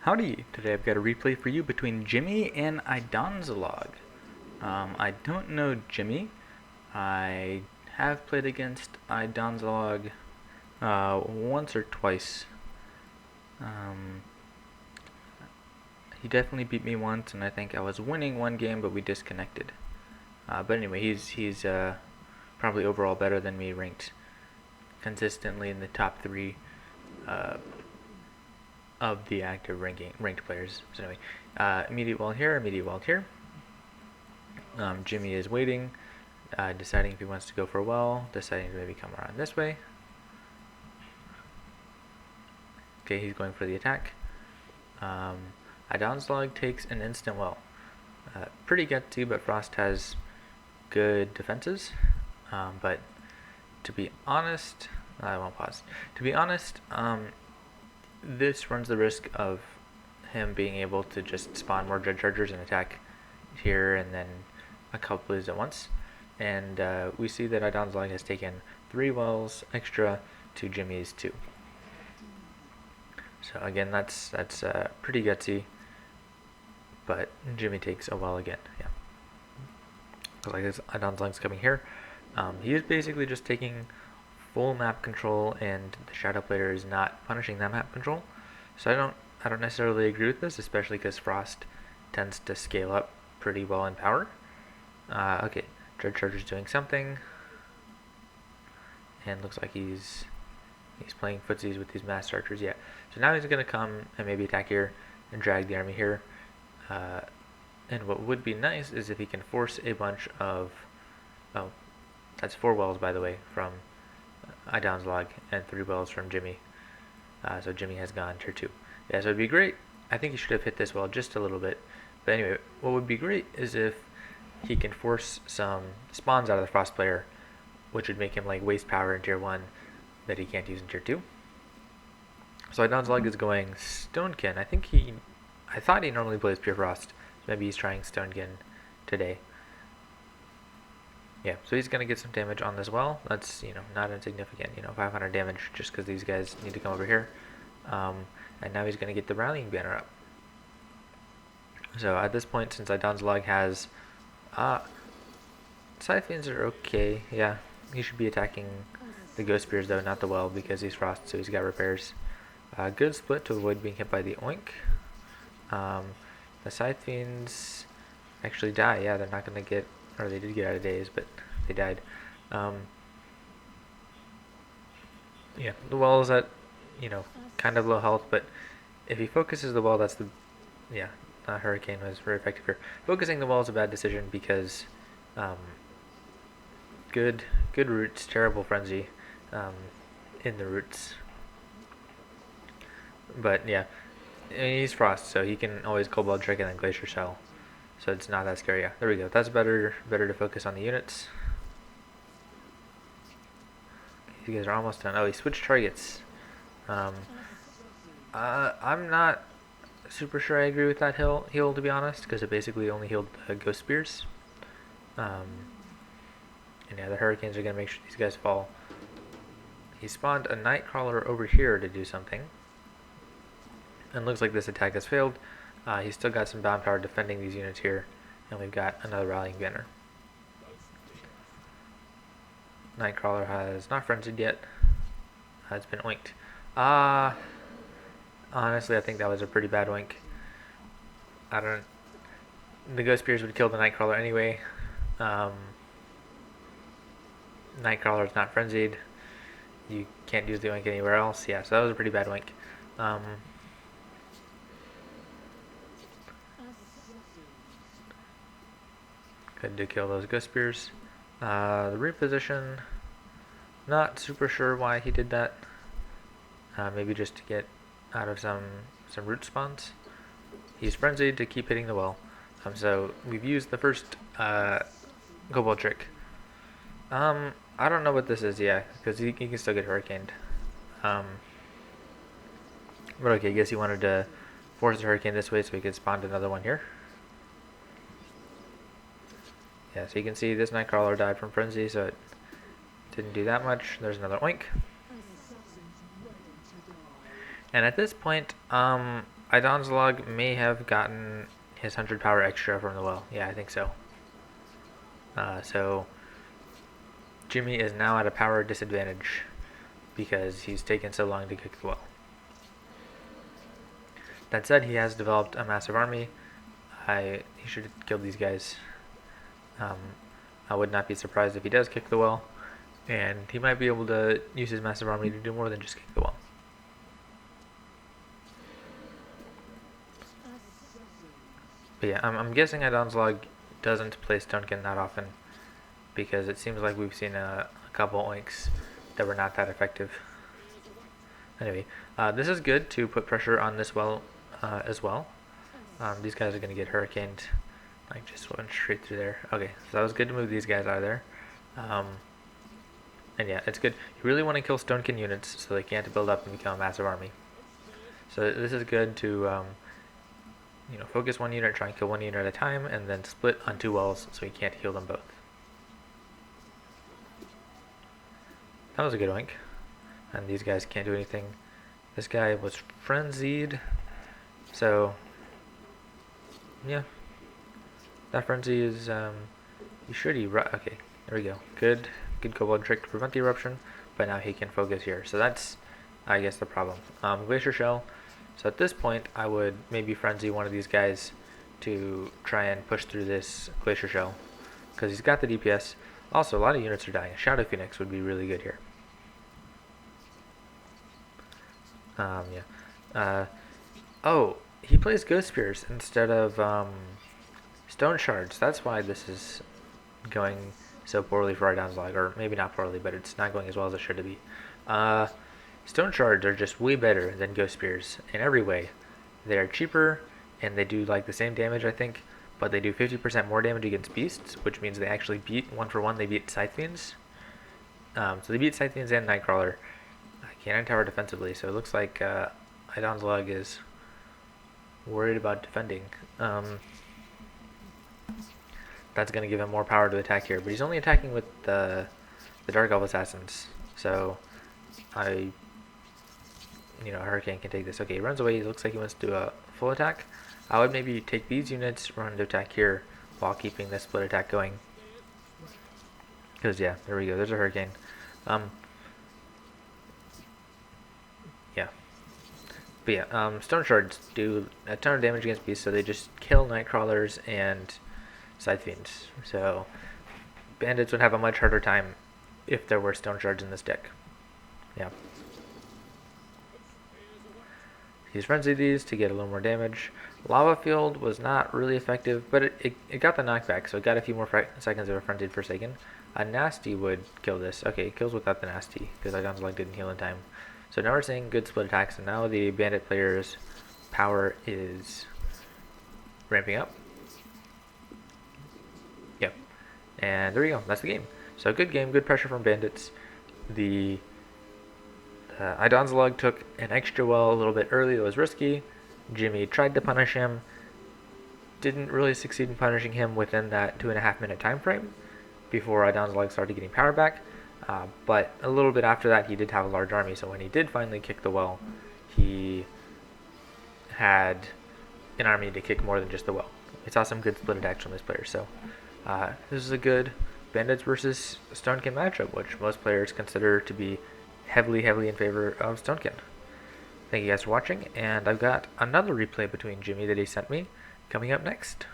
Howdy! Today I've got a replay for you between Jimmy and IDonZalog. I don't know Jimmy. I have played against IDonZalog once or twice. He definitely beat me once, and I think I was winning one game, but we disconnected. But anyway, he's probably overall better than me, ranked consistently in the top 3 of the active ranked players. So anyway, immediate wall here, immediate wall here. Jimmy is waiting, deciding if he wants to go for a well, deciding to maybe come around this way. Okay, he's going for the attack. IDonZalog takes an instant well. Pretty gutsy, but Frost has good defenses. But to be honest, I won't pause. To be honest, this runs the risk of him being able to just spawn more Dread Chargers and attack here and then a couple blues at once. And we see that IDonZalog has taken 3 wells extra to Jimmy's 2. So again, that's pretty gutsy, but Jimmy takes a well again. Yeah, looks like this IDonZalog's coming here. He is basically just taking full map control, and the shadow player is not punishing that map control. So I don't necessarily agree with this, especially because Frost tends to scale up pretty well in power. Okay, Dread Charger's doing something, and looks like he's playing footsies with these mass archers. Yeah, so now he's gonna come and maybe attack here and drag the army here. And what would be nice is if he can force a bunch of, oh, that's 4 wells by the way from IDonZalog and 3 wells from Jimmy. So Jimmy has gone tier 2. Yeah, so it'd be great. I think he should have hit this well just a little bit. But anyway, what would be great is if he can force some spawns out of the Frost player, which would make him like waste power in tier 1 that he can't use in tier 2. So IDonZalog is going Stonekin. I thought he normally plays Pure Frost. So maybe he's trying Stonekin today. Yeah, so he's going to get some damage on this well. That's, not insignificant, 500 damage just because these guys need to come over here. And now he's going to get the rallying banner up. So at this point, since IDonZalog has scythe fiends are okay. Yeah, he should be attacking the ghost spears though, not the well, because he's Frost, so he's got repairs. Good split to avoid being hit by the oink. The scythe fiends actually die. Yeah, they're not going to get, or they did get out of days, but they died. Yeah, the well is at, kind of low health, but if he focuses the well, that's the, yeah, Hurricane was very effective here. Focusing the well is a bad decision because good roots, terrible frenzy in the roots. But yeah, he's Frost, so he can always Cobalt Trick and then Glacier Shell. So it's not that scary. Yeah, there we go. That's better to focus on the units. You guys are almost done. Oh, he switched targets. I'm not super sure I agree with that heal to be honest, because it basically only healed Ghost Spears. And yeah, the Hurricanes are going to make sure these guys fall. He spawned a Nightcrawler over here to do something. And looks like this attack has failed. He's still got some bound power defending these units here. And we've got another rallying banner. Nightcrawler has not frenzied yet. It's been oinked. Honestly, I think that was a pretty bad oink. The Ghost Spears would kill the Nightcrawler anyway. Nightcrawler is not frenzied. You can't use the oink anywhere else. Yeah, so that was a pretty bad oink. Good to kill those Ghost Spears. The reposition, not super sure why he did that. Maybe just to get out of some root spawns. He's frenzied to keep hitting the well. So we've used the first Cobalt Trick. I don't know what this is, yeah, because he can still get Hurricaned. But okay, I guess he wanted to force the Hurricane this way so he could spawn another one here. Yeah, so you can see this Nightcrawler died from Frenzy, so it didn't do that much. There's another oink. And at this point, IDonZalog may have gotten his 100 power extra from the well. Yeah, I think so. So Jimmy is now at a power disadvantage because he's taken so long to kick the well. That said, he has developed a massive army. He should have killed these guys. I would not be surprised if he does kick the well, and he might be able to use his massive army to do more than just kick the well. But yeah, I'm guessing IDonZalog doesn't play Stonkin that often, because it seems like we've seen a couple oinks that were not that effective. Anyway, this is good to put pressure on this well as well. These guys are going to get hurricaned. Like, just went straight through there. Okay, so that was good to move these guys out of there. And yeah, it's good. You really want to kill Stonkin units so they can't build up and become a massive army. So this is good to focus one unit, try and kill one unit at a time, and then split on two wells so you can't heal them both. That was a good oink. And these guys can't do anything. This guy was frenzied, so yeah, that frenzy is you should erupt. Okay, there we go. Good kobold trick to prevent the eruption, but now he can focus here. So that's, I guess, the problem. Glacier shell. So at this point, I would maybe frenzy one of these guys to try and push through this glacier shell, because he's got the DPS. Also, a lot of units are dying. A Shadow Phoenix would be really good here. Oh, he plays Ghost Spears instead of Stone Shards. That's why this is going so poorly for IDonZalog, or maybe not poorly, but it's not going as well as it should be. Stone Shards are just way better than Ghost Spears in every way. They are cheaper, and they do like the same damage, I think, but they do 50% more damage against beasts, which means they actually beat, one for one, they beat Scythe Fiends. So they beat Scythe Fiends and Nightcrawler. Cannon Tower defensively, so it looks like IDonZalog is worried about defending. That's going to give him more power to attack here, but he's only attacking with the Dark Elf Assassins, so Hurricane can take this. Okay, he runs away. He looks like he wants to do a full attack. I would maybe take these units, run to attack here, while keeping this split attack going. Because, yeah, there we go. There's a Hurricane. Yeah. But yeah, Stone Shards do a ton of damage against beasts, so they just kill Nightcrawlers and Scythe Fiends. So bandits would have a much harder time if there were Stone Shards in this deck. Yeah. He's frenzied these to get a little more damage. Lava Field was not really effective, but it got the knockback, so it got a few more seconds of a frenzied Forsaken. A Nasty would kill this. Okay, it kills without the Nasty, because IDonZalog didn't heal in time. So now we're seeing good split attacks, and now the bandit player's power is ramping up. Yep. And there we go. That's the game. So good game, good pressure from bandits. The IDonZalog took an extra well a little bit early. It was risky. Jimmy tried to punish him. Didn't really succeed in punishing him within that 2.5 minute time frame before IDonZalog started getting power back. But a little bit after that, he did have a large army. So when he did finally kick the well, he had an army to kick more than just the well. We saw some good split attacks from this player. So this is a good bandits versus Stonekin matchup, which most players consider to be heavily in favor of Stonekin. Thank you guys for watching, and I've got another replay between Jimmy that he sent me coming up next.